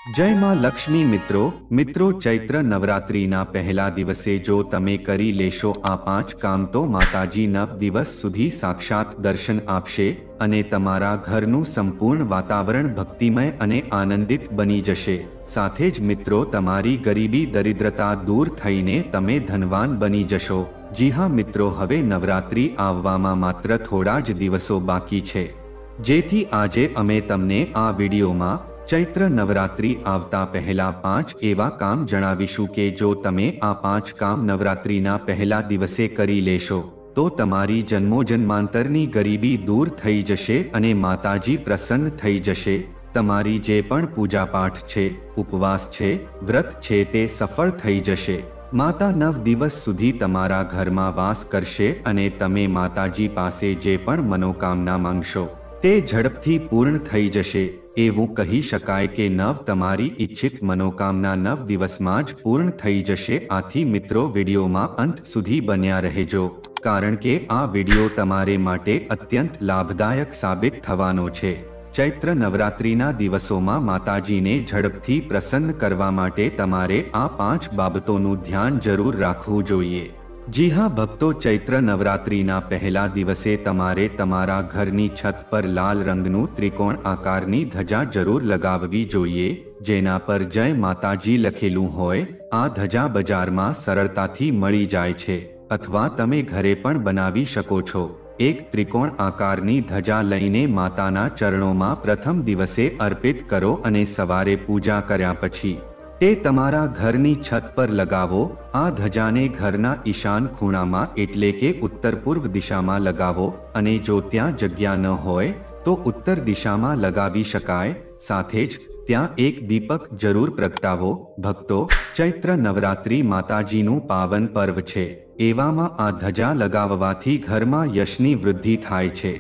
જય માં લક્ષ્મી મિત્રો ચૈત્ર નવરાત્રિના પહેલા દિવસે જો તમે કરી લેશો આ 5 કામ તો માતાજી 9 દિવસ સુધી સાક્ષાત દર્શન આપશે અને તમારા ઘરનું સંપૂર્ણ વાતાવરણ ભક્તિમય અને આનંદિત બની જશે। સાથે જ મિત્રો તમારી ગરીબી દરિદ્રતા દૂર થઈને તમે ધનવાન બની જશો। જી હા મિત્રો, હવે નવરાત્રિ આવવામાં માત્ર થોડા જ દિવસો બાકી છે, જેથી આજે અમે તમને આ વિડીયોમાં ચૈત્ર નવરાત્રિ આવતા પહેલા 5 એવા કામ જણાવીશું કે જો તમે આ 5 કામ નવરાત્રિના પહેલા દિવસે કરી લેશો તો તમારી જન્મોજન્માંતરની ગરીબી દૂર થઈ જશે અને માતાજી પ્રસન્ન થઈ જશે। તમારી જે પણ પૂજાપાઠ છે, ઉપવાસ છે, વ્રત છે તે સફળ થઈ જશે। માતા 9 દિવસ સુધી તમારા ઘરમાં વાસ કરશે અને તમે માતાજી પાસે જે પણ મનોકામના માંગશો તે ઝડપથી પૂર્ણ થઈ જશે। એવું કહી શકાય કે તમારી ઈચ્છિત મનોકામના 9 દિવસમાં જ પૂર્ણ થઈ જશે। આથી મિત્રો વિડીયોમાં અંત સુધી બન્યા રહેજો, કારણ કે આ વિડીયો તમારે માટે અત્યંત લાભદાયક સાબિત થવાનો છે। ચૈત્ર નવરાત્રિના દિવસોમાં માતાજીને ઝડપથી પ્રસન્ન કરવા માટે તમારે આ 5 બાબતોનું ધ્યાન જરૂર રાખવું જોઈએ। જી હા ભક્તો, ચૈત્ર નવરાત્રિના પહેલા દિવસે તમારે તમારા ઘરની છત પર લાલ રંગનું ત્રિકોણ આકારની ધજા જરૂર લગાવવી જોઈએ, જેના પર જય માતાજી લખેલું હોય। આ ધજા બજારમાં સરળતાથી મળી જાય છે અથવા તમે ઘરે પણ બનાવી શકો છો। એક ત્રિકોણ આકારની ધજા લઈને માતાના ચરણોમાં પ્રથમ દિવસે અર્પિત કરો અને સવારે પૂજા કર્યા પછી તે તમારા ઘરની છત પર લગાવો। આ ધજાને ઘરના ઈશાન ખૂણામાં એટલે કે ઉત્તર પૂર્વ દિશામાં લગાવો અને જો ત્યાં જગ્યા ન હોય તો ઉત્તર દિશામાં લગાવી શકાય। સાથે જ ત્યાં એક દીપક જરૂર પ્રગટાવો। ભક્તો, ચૈત્ર નવરાત્રિ માતાજીનું પાવન પર્વ છે, એવામાં આ ધજા લગાવવાથી ઘરમાં યશની વૃદ્ધિ થાય છે।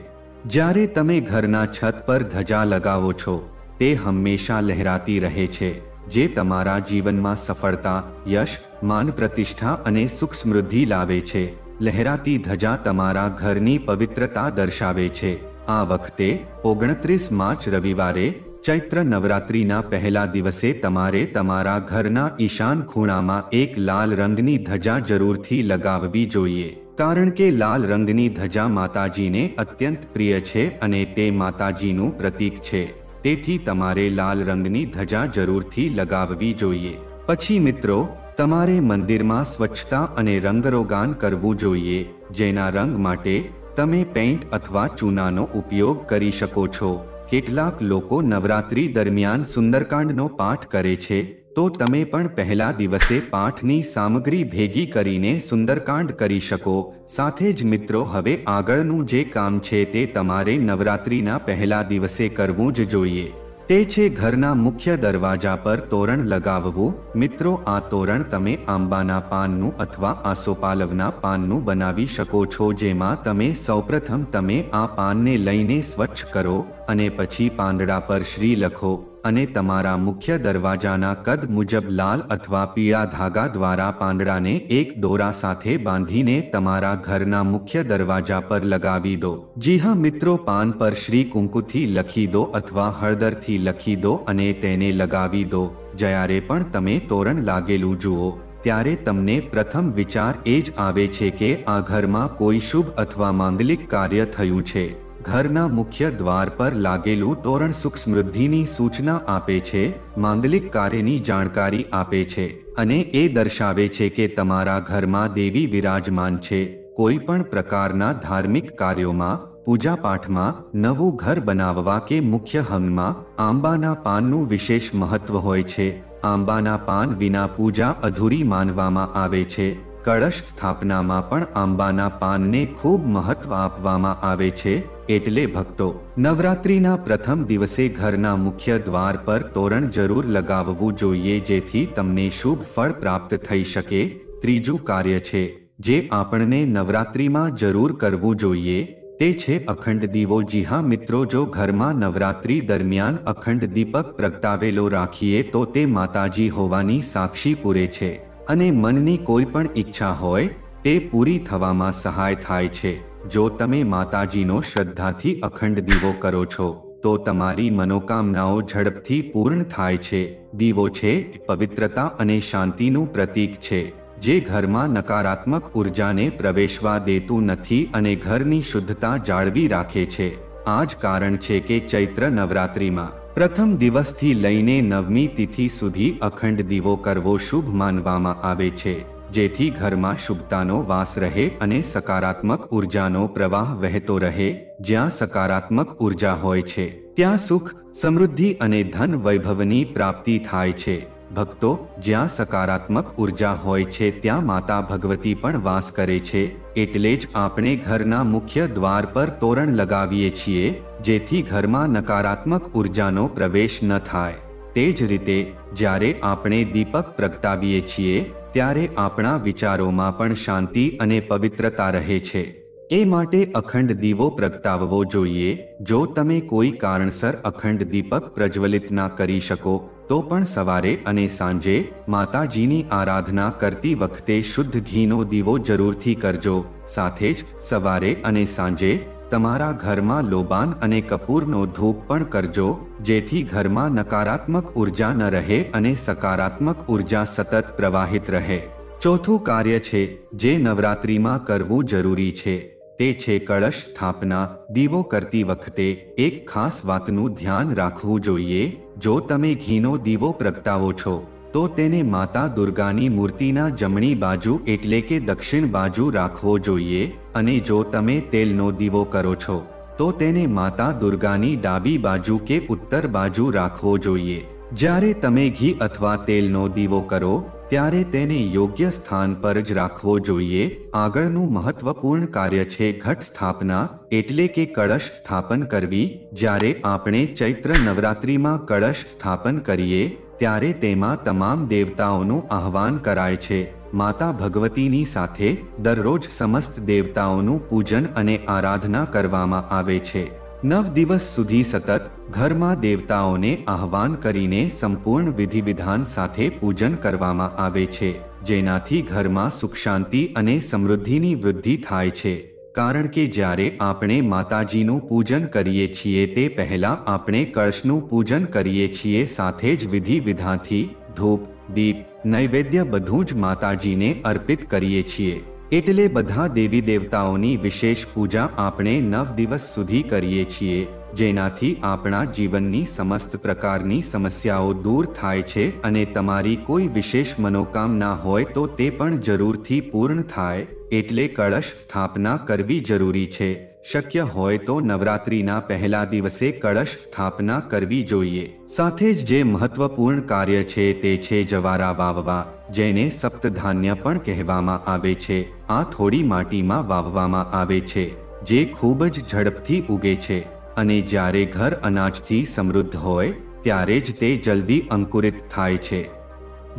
જ્યારે તમે ઘરના છત પર ધજા લગાવો છો તે હંમેશા લહેરાતી રહે છે, જે તમારા જીવનમાં સફળતા, યશ, માન, પ્રતિષ્ઠા અને સુખ સમૃદ્ધિ લાવે છે। લહેરાતી ધજા તમારા ઘરની પવિત્રતા દર્શાવે છે। આ વખતે 29 માર્ચ રવિવારે ચૈત્ર નવરાત્રિના પહેલા દિવસે તમારે તમારા ઘરના ઈશાન ખૂણામાં એક લાલ રંગની ધજા જરૂરથી લગાવવી જોઈએ, કારણ કે લાલ રંગની ધજા માતાજીને અત્યંત પ્રિય છે અને તે માતાજીનું પ્રતીક છે। તેથી તમારે લાલ રંગની ધજા જરૂરથી લગાવવી જોઈએ। પછી મિત્રો, તમારે મંદિરમાં સ્વચ્છતા અને રંગરોગાન કરવું જોઈએ, જેના રંગ માટે તમે પેઇન્ટ અથવા ચૂનાનો ઉપયોગ કરી શકો છો। કેટલાક લોકો નવરાત્રિ દરમિયાન સુંદરકાંડનો પાઠ કરે છે, તો તમે પણ પહેલા દિવસે પાઠની સામગ્રી ભેગી કરીને સુંદરકાંડ કરી શકો। સાથે જ મિત્રો, હવે આગળનું જે કામ છે તે તમારે નવરાત્રિના પહેલા દિવસે કરવું જ જોઈએ, તે છે ઘરના મુખ્ય દરવાજા પર તોરણ લગાવવું। મિત્રો, આ તોરણ તમે આંબાના પાનનું અથવા આસોપાલવના પાનનું બનાવી શકો છો, જેમાં તમે સૌપ્રથમ આ પાનને લઈને સ્વચ્છ કરો અને પછી પાંદડા પર શ્રી લખો અને તમારા મુખ્ય દરવાજાના કદ મુજબ લાલ અથવા પીળા ધાગા દ્વારા પાંદડાને એક દોરા સાથે બાંધીને તમારા ઘરના મુખ્ય દરવાજા પર લગાવી દો। જી હા મિત્રો, પાન પર શ્રી કુંકુથી લખી દો અથવા હળદરથી લખી દો અને તેને લગાવી દો। જ્યારે પણ તમે તોરણ લાગેલું જુઓ ત્યારે તમને પ્રથમ વિચાર એ જ આવે છે કે આ ઘરમાં કોઈ શુભ અથવા માંગલિક કાર્ય થયું છે। ઘરના મુખ્ય દ્વાર પર લાગેલું તોરણ સુખ સમૃદ્ધિની સૂચના આપે છે, માંગલિક કાર્યની જાણકારી આપે છે અને એ દર્શાવે છે કે તમારા ઘરમાં દેવી વિરાજમાન છે। કોઈ પણ પ્રકારના ધાર્મિક કાર્યોમાં, પૂજાપાઠમાં, નવું ઘર બનાવવા કે મુખ્ય હવનમાં આંબાના પાનનું વિશેષ મહત્વ હોય છે। આંબાના પાન વિના પૂજા અધૂરી માનવામાં આવે છે। કળશ સ્થાપનામાં પણ આંબાના પાનને ખૂબ મહત્વ આપવામાં આવે છે। એટલે ભક્તો, નવરાત્રિના પ્રથમ દિવસે ઘરના મુખ્ય દ્વાર પર તોરણ જરૂર લગાવવું જોઈએ, જેથી તમને શુભ ફળ પ્રાપ્ત થઈ શકે। ત્રીજું કાર્ય છે જે આપણને નવરાત્રિમાં જરૂર કરવું જોઈએ, તે છે અખંડ દીવો। જી હા મિત્રો, જો ઘરમાં નવરાત્રિ દરમિયાન અખંડ દીપક પ્રગટાવેલો રાખીએ તો તે માતાજી હોવાની સાક્ષી પૂરે છે અને મનની કોઈ પણ ઈચ્છા હોય તે પૂરી થવામાં સહાય થાય છે। જો તમે માતાજીનો શ્રદ્ધાથી અખંડ દીવો કરો છો તો તમારી મનોકામનાઓ ઝડપથી પૂર્ણ થાય છે. દીવો છે પવિત્રતા અને શાંતિનું પ્રતીક છે, જે ઘરમાં નકારાત્મક ઉર્જાને પ્રવેશવા દેતું નથી અને ઘરની શુદ્ધતા જાળવી રાખે છે. આ જ કારણ છે કે ચૈત્ર નવરાત્રિમાં પ્રથમ દિવસથી લઈને 9મી તિથિ સુધી અખંડ દીવો કરવો શુભ માનવામાં આવે છે, જેથી ઘરમાં શુભતાનો વાસ રહે અને સકારાત્મક ઉર્જાનો પ્રવાહ વહેતો રહે. જ્યાં સકારાત્મક ઉર્જા હોય છે, ત્યાં સુખ, સમૃદ્ધિ અને ધન વૈભવની પ્રાપ્તિ થાય છે. ભક્તો, જ્યાં સકારાત્મક ઉર્જા હોય છે ત્યાં માતા ભગવતી પણ વાસ કરે છે. એટલે જ આપણે ઘરના મુખ્ય દ્વાર પર તોરણ લગાવીએ છીએ, જેથી ઘરમાં નકારાત્મક ઉર્જાનો પ્રવેશ ન થાય. તે જ રીતે જ્યારે આપણે દીપક પ્રગટાવીએ છીએ ત્યારે આપણા વિચારોમાં પણ શાંતિ અને પવિત્રતા રહે છે. એ માટે અખંડ દીવો પ્રગટાવવો જોઈએ. જો તમે કોઈ કારણસર અખંડ દીપક પ્રજ્વલિત ના કરી શકો તો પણ સવારે અને સાંજે માતાજીની આરાધના કરતી વખતે શુદ્ધ ઘીનો દીવો જરૂરથી કરજો. સાથે જ સવારે અને સાંજે તમારા ઘરમાં લોબાન અને કપૂરનો ધૂપ પણ કરજો, જેથી ઘરમાં નકારાત્મક ઉર્જા ન રહે અને સકારાત્મક ઉર્જા સતત પ્રવાહિત રહે. ચોથું કાર્ય છે જે નવરાત્રિમાં કરવું જરૂરી છે, તે છે કળશ સ્થાપના. દીવો કરતી વખતે એક ખાસ વાતનું ધ્યાન રાખવું જોઈએ. જો તમે ઘીનો દીવો પ્રગટાવો છો તો તેને માતા દુર્ગાની મૂર્તિના જમણી બાજુ એટલે કે દક્ષિણ બાજુ રાખવો જોઈએ, અને જો તમે તેલનો દીવો કરો છો તો તેને માતા દુર્ગાની ડાબી બાજુ કે ઉત્તર બાજુ રાખવો જોઈએ. જ્યારે તમે ઘી અથવા તેલનો દીવો કરો ત્યારે તેને યોગ્ય સ્થાન પર જ રાખવો જોઈએ. આગળનું મહત્વપૂર્ણ કાર્ય છે ઘટ સ્થાપના એટલે કે કળશ સ્થાપન કરવી. જ્યારે આપણે ચૈત્ર નવરાત્રિમાં કળશ સ્થાપન કરીએ ત્યારે તેમાં તમામ દેવતાઓનું આહ્વાન કરાય છે. માતા ભગવતીની સાથે દરરોજ સમસ્ત દેવતાઓનું પૂજન અને આરાધના કરવામાં આવે છે. 9 દિવસ સુધી સતત ઘરમાં દેવતાઓને આહ્વાન કરીને સંપૂર્ણ વિધિ વિધાન સાથે પૂજન કરવામાં આવે છે, જેનાથી ઘરમાં સુખ, શાંતિ અને સમૃદ્ધિની વૃદ્ધિ થાય છે. કારણ કે જ્યારે આપણે માતાજીનું પૂજન કરીએ છીએ તે પહેલા આપણે કળશનું પૂજન કરીએ છીએ. સાથે જ વિધિ વિધાનથી ધૂપ, દીપ, નૈવેદ્ય બધું જ માતાજીને અર્પિત કરીએ છીએ. એટલે બધા દેવી દેવતાઓની વિશેષ પૂજા આપણે 9 દિવસ સુધી કરીએ છીએ, જેનાથી આપણા જીવનની સમસ્ત પ્રકારની સમસ્યાઓ દૂર થાય છે અને તમારી કોઈ વિશેષ મનોકામના હોય તો તે પણ જરૂરથી પૂર્ણ થાય. એટલે કળશ સ્થાપના કરવી જરૂરી છે. શક્ય હોય તો નવરાત્રિના પહેલા દિવસે કળશ સ્થાપના કરવી જોઈએ. સાથે જ જે મહત્વપૂર્ણ કાર્ય છે તે છે જવારા વાવવા, જેને સપ્તધાન્ય પણ કહેવામાં આવે છે. આ થોડી માટીમાં વાવવામાં આવે છે, જે ખૂબ જ ઝડપથી ઉગે છે, અને જ્યારે ઘર અનાજથી સમૃદ્ધ હોય ત્યારે જ તે જલ્દી અંકુરિત થાય છે,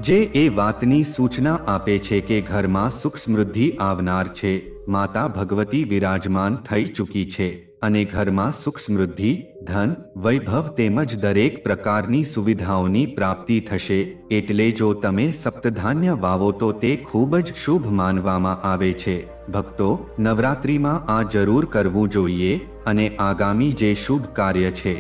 જે એ વાતની સૂચના આપે છે કે ઘરમાં સુખ સમૃદ્ધિ આવનાર છે. માતા ભગવતી વિરાજમાન થઈ ચૂકી છે અને ઘરમાં સુખ સમૃદ્ધિ, ધન, વૈભવ તેમજ દરેક પ્રકારની સુવિધાઓની પ્રાપ્તિ થશે. એટલે જો તમે સપ્તધાન્ય વાવો તો તે ખૂબ જ શુભ માનવામાં આવે છે. ભક્તો, નવરાત્રિમાં આ જરૂર કરવું જોઈએ. અને આગામી જે શુભ કાર્ય છે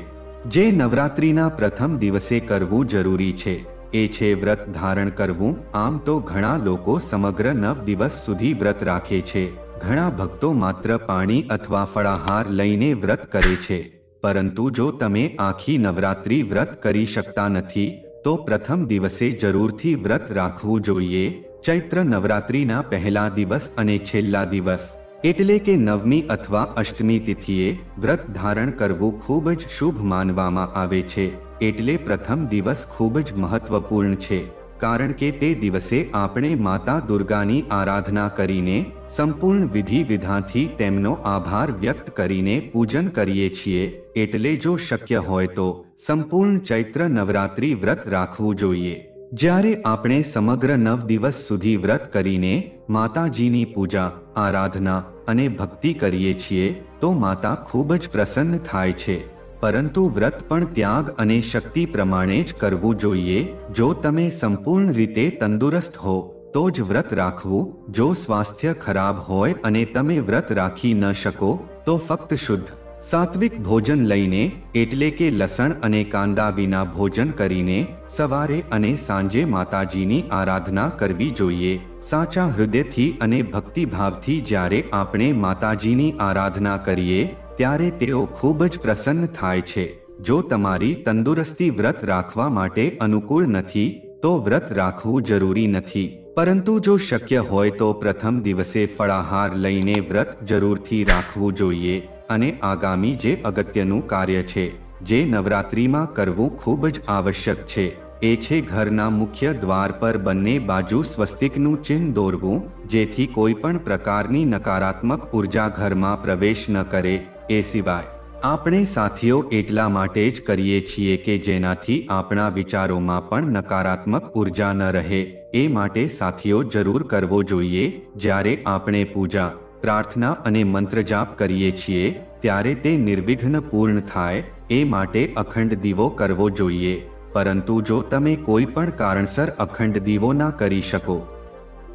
જે નવરાત્રિના પ્રથમ દિવસે કરવું જરૂરી છે એ છે વ્રત ધારણ કરવું. આમ તો ઘણા લોકો સમગ્ર 9 દિવસ સુધી વ્રત રાખે છે. ઘણા ભક્તો માત્ર પાણી અથવા ફળાહાર લઈને વ્રત કરે છે. પરંતુ જો તમે આખી નવરાત્રિ વ્રત કરી શકતા નથી તો પ્રથમ દિવસે જરૂરથી વ્રત રાખવું જોઈએ. ચૈત્ર નવરાત્રિના પહેલા દિવસ અને છેલ્લા દિવસ એટલે કે 9મી અથવા અષ્ટમી તિથિએ વ્રત ધારણ કરવું ખૂબ જ શુભ માનવામાં આવે છે. એટલે પ્રથમ દિવસ ખૂબ જ મહત્વપૂર્ણ છે, કારણ કે તે દિવસે આપણે માતા દુર્ગાની આરાધના કરીને સંપૂર્ણ વિધિ વિધાનથી તેમનો આભાર વ્યક્ત કરીને પૂજન કરીએ છીએ. એટલે જો શક્ય હોય તો સંપૂર્ણ ચૈત્ર નવરાત્રિ વ્રત રાખવું જોઈએ. જ્યારે આપણે સમગ્ર 9 દિવસ સુધી વ્રત કરીને માતાજીની પૂજા, આરાધના અને ભક્તિ કરીએ છીએ તો માતા ખૂબ જ પ્રસન્ન થાય છે. પરંતુ વ્રત પણ ત્યાગ અને શક્તિ પ્રમાણે જ કરવું જોઈએ. જો તમે સંપૂર્ણ રીતે તંદુરસ્ત હો તો જ વ્રત રાખવું. જો સ્વાસ્થ્ય ખરાબ હોય અને તમે વ્રત રાખી ન શકો તો ફક્ત શુદ્ધ, સાત્વિક ભોજન લઈને એટલે કે લસણ અને કાંદા વિના ભોજન કરીને સવારે અને સાંજે માતાજીની આરાધના કરવી જોઈએ। સાચા હૃદયથી અને ભક્તિભાવથી જ્યારે આપણે માતાજીની આરાધના કરીએ ત્યારે તેઓ ખૂબ જ પ્રસન્ન થાય છે। જો તમારી તંદુરસ્તી વ્રત રાખવા માટે અનુકૂળ નથી તો વ્રત રાખવું જરૂરી નથી, પરંતુ જો શક્ય હોય તો પ્રથમ દિવસે ફળાહાર લઈને વ્રત જરૂરથી રાખવું જોઈએ। અને આગામી જે અગત્યનું કાર્ય છે જે નવરાત્રિમાં કરવું ખૂબ જ આવશ્યક છે એ છે ઘરના મુખ્ય દ્વાર પર બંને બાજુ સ્વસ્તિકનું ચિહ્ન દોરવું, જેથી કોઈ પણ પ્રકારની નકારાત્મક ઉર્જા ઘરમાં પ્રવેશ ન કરે। એ સિવાય આપણે સાથીઓ એટલા માટે જ કરીએ છીએ કે જેનાથી આપણા વિચારોમાં પણ નકારાત્મક ઉર્જા ન રહે, એ માટે સાથીઓ જરૂર કરવો જોઈએ। જ્યારે આપણે પૂજા, પ્રાર્થના અને મંત્રજાપ કરીએ છીએ ત્યારે તે નિર્વિઘ્ન પૂર્ણ થાય એ માટે અખંડ દીવો કરવો જોઈએ। પરંતુ જો તમે કોઈ પણ કારણસર અખંડ દીવો ના કરી શકો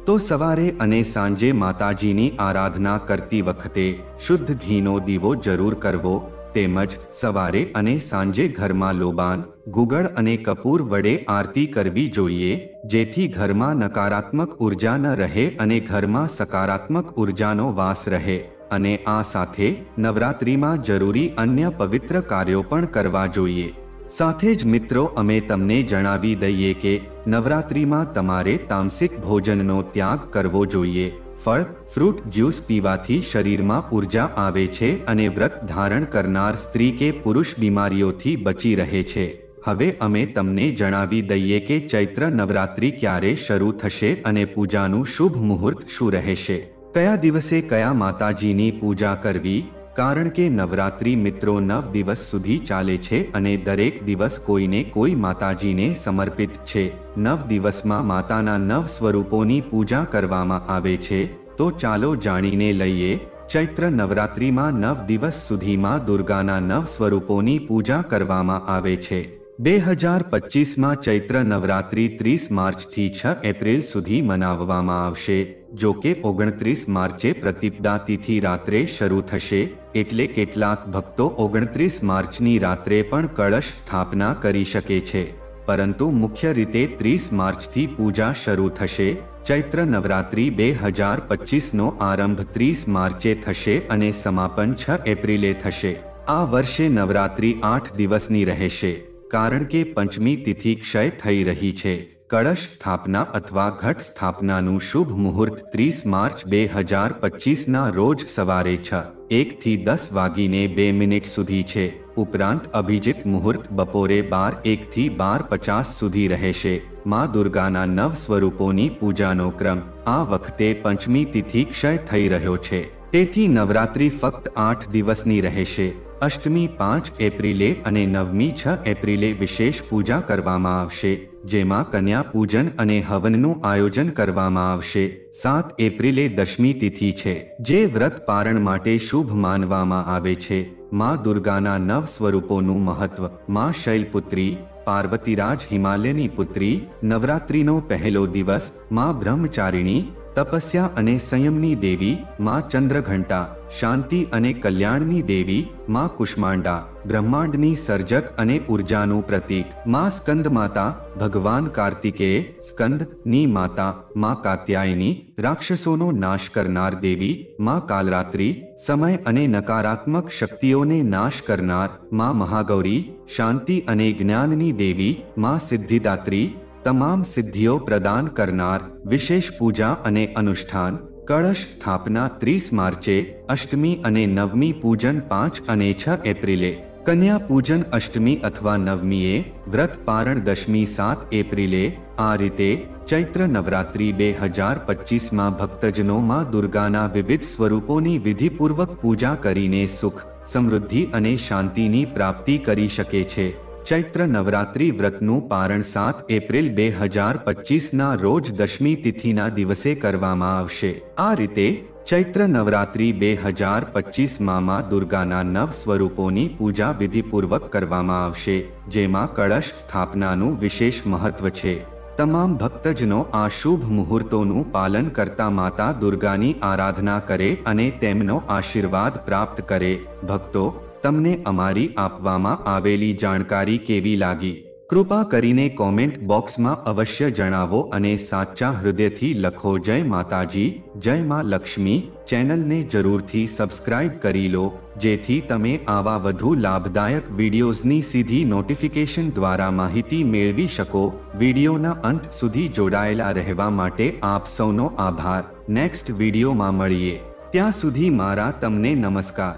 તો સવારે અને સાંજે માતાજીની આરાધના કરતી વખતે શુદ્ધ ઘીનો દીવો જરૂર કરવો। તેમજ સવારે અને સાંજે ઘરમાં લોબાન, ગુગળ અને કપૂર વડે આરતી કરવી જોઈએ, જેથી ઘરમાં નકારાત્મક ઉર્જા ન રહે અને ઘરમાં સકારાત્મક ઉર્જાનો વાસ રહે। અને આ સાથે નવરાત્રિમાં જરૂરી અન્ય પવિત્ર કાર્યો પણ કરવા જોઈએ। સાથે જ મિત્રો અમે તમને જણાવી દઈએ કે નવરાત્રિમાં તમારે તામસિક ભોજનનો ત્યાગ કરવો જોઈએ। ફળ, ફ્રૂટ જ્યુસ પીવાથી શરીરમાં ઉર્જા આવે છે અને વ્રત ધારણ કરનાર સ્ત્રી કે પુરુષ બીમારીઓથી બચી રહે છે। હવે અમે તમને જણાવી દઈએ કે ચૈત્ર નવરાત્રિ ક્યારે શરૂ થશે અને પૂજાનું શુભ મુહૂર્ત શું રહેશે, કયા દિવસે કયા માતાજીની પૂજા કરવી, કારણ કે નવરાત્રિ મિત્રો 9 દિવસ સુધી ચાલે છે અને દરેક દિવસ કોઈને કોઈ માતાજીને સમર્પિત છે। 9 દિવસમાં માતાના 9 સ્વરૂપોની પૂજા કરવામાં આવે છે। તો ચાલો જાણીને લઈએ। ચૈત્ર નવરાત્રિમાં 9 દિવસ સુધીમાં દુર્ગાના 9 સ્વરૂપોની પૂજા કરવામાં આવે છે। 2025માં ચૈત્ર નવરાત્રિ 30 માર્ચથી 6 એપ્રિલ સુધી મનાવવામાં આવશે। જો કે 29 માર્ચે પ્રતિપદા તિથિ રાત્રે શરૂ થશે, એટલે કેટલાક ભક્તો 29 માર્ચની રાત્રે પણ કળશ સ્થાપના કરી શકે છે, પરંતુ મુખ્ય રીતે 30 માર્ચથી પૂજા શરૂ થશે। ચૈત્ર નવરાત્રિ 2025નો આરંભ 30 માર્ચે થશે અને સમાપન 6 એપ્રિલે થશે। આ વર્ષે નવરાત્રિ 8 દિવસની રહેશે, કારણ કે પંચમી તિથિ ક્ષય થઈ રહી છે। કળશ સ્થાપના અથવા ઘટ સ્થાપનાનું શુભ મુહૂર્ત 30 માર્ચ 2025ના રોજ સવારે 6:01 થી 10:02 સુધી છે। ઉપરાંત અભિજીત મુહૂર્ત બપોરે 12:01 થી 12:50 સુધી રહેશે। માં દુર્ગાના 9 સ્વરૂપોની પૂજાનો ક્રમ આ વખતે પંચમી તિથિ ક્ષય થઈ રહ્યો છે, તેથી નવરાત્રિ ફક્ત 8 દિવસની રહેશે। અષ્ટમી 5 એપ્રિલે અને નવમી 6 એપ્રિલે વિશેષ પૂજા કરવામાં આવશે, જેમાં કન્યા પૂજન અને હવનનું આયોજન કરવામાં આવશે। 7 એપ્રિલે દશમી તિથિ છે, જે વ્રત પારણ માટે શુભ માનવામાં આવે છે। માં દુર્ગાના 9 સ્વરૂપોનું મહત્વ। માં શૈલપુત્રી, પાર્વતીરાજ હિમાલયની પુત્રી। નવરાત્રિનો પહેલો દિવસ। માં બ્રહ્મચારિણી, તપસ્યા અને સંયમની દેવી। માં ચંદ્રઘંટા, શાંતિ અને કલ્યાણની દેવી। માં કુષ્માંડા, બ્રહ્માંડની સર્જક અને ઉર્જાનું પ્રતીક। માં સ્કંદ માતા, ભગવાન કાર્તિકેય, સ્કંદની માતા। માં કાત્યાયની, રાક્ષસોનો નાશ કરનાર દેવી। માં કાલરાત્રિ, સમય અને નકારાત્મક શક્તિઓને નાશ કરનાર। માં મહાગૌરી, શાંતિ અને જ્ઞાનની દેવી। માં સિદ્ધિદાત્રી, તમામ સિદ્ધિઓ પ્રદાન કરનાર। વિશેષ પૂજા અને અનુષ્ઠાન। કળશ સ્થાપના 30 માર્ચે, અષ્ટમી અને નવમી પૂજન 5 અને 6 એપ્રિલે। કન્યા પૂજન અષ્ટમી અથવા નવમીએ, વ્રત પારણ દશમી 7 એપ્રિલે। આ રીતે ચૈત્ર નવરાત્રિ 2025માં ભક્તજનો માં દુર્ગાના વિવિધ સ્વરૂપોની વિધિપૂર્વક પૂજા કરીને સુખ, સમૃદ્ધિ અને શાંતિની પ્રાપ્તિ કરી શકે છે। ચૈત્ર નવરાત્રિ વ્રતનું પારણ 7 એપ્રિલ 2025ના રોજ દશમી તિથિના દિવસે કરવામાં આવશે। આ રીતે ચૈત્ર નવરાત્રિ 2025માં માં દુર્ગાના 9 સ્વરૂપોની પૂજા વિધિપૂર્વક કરવામાં આવશે, જેમાં કળશ સ્થાપનાનું વિશેષ મહત્વ છે। તમામ ભક્તજનો આ શુભ મુહૂર્તોનું પાલન કરતા માતા દુર્ગાની આરાધના કરે અને તેમનો આશીર્વાદ પ્રાપ્ત કરે। ભક્તો, તમને અમારી આપવામાં આવેલી જાણકારી કેવી લાગી? કૃપા કરીને કોમેન્ટ બોક્સમાં અવશ્ય જણાવો અને સાચા હૃદયથી લખો જય માતાજી, જય માં લક્ષ્મી. ચેનલને જરૂરથી સબસ્ક્રાઇબ કરી લો, જેથી તમે આવા વધુ લાભદાયક વિડીયોઝની સીધી નોટિફિકેશન દ્વારા માહિતી મેળવી શકો. વિડીયોના અંત સુધી જોડાયેલા રહેવા માટે આપ સૌનો આભાર. નેક્સ્ટ વિડીયોમાં મળીએ, ત્યાં સુધી મારા તમને નમસ્કાર.